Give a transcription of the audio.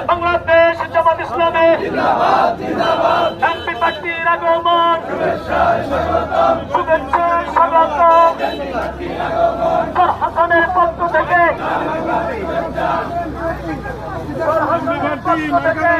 Bangladesh Jamaat Islami MP প্রার্থীর আগমন, শুভেচ্ছা স্বাগতম। হাসানের পক্ষ থেকে পক্ষ থেকে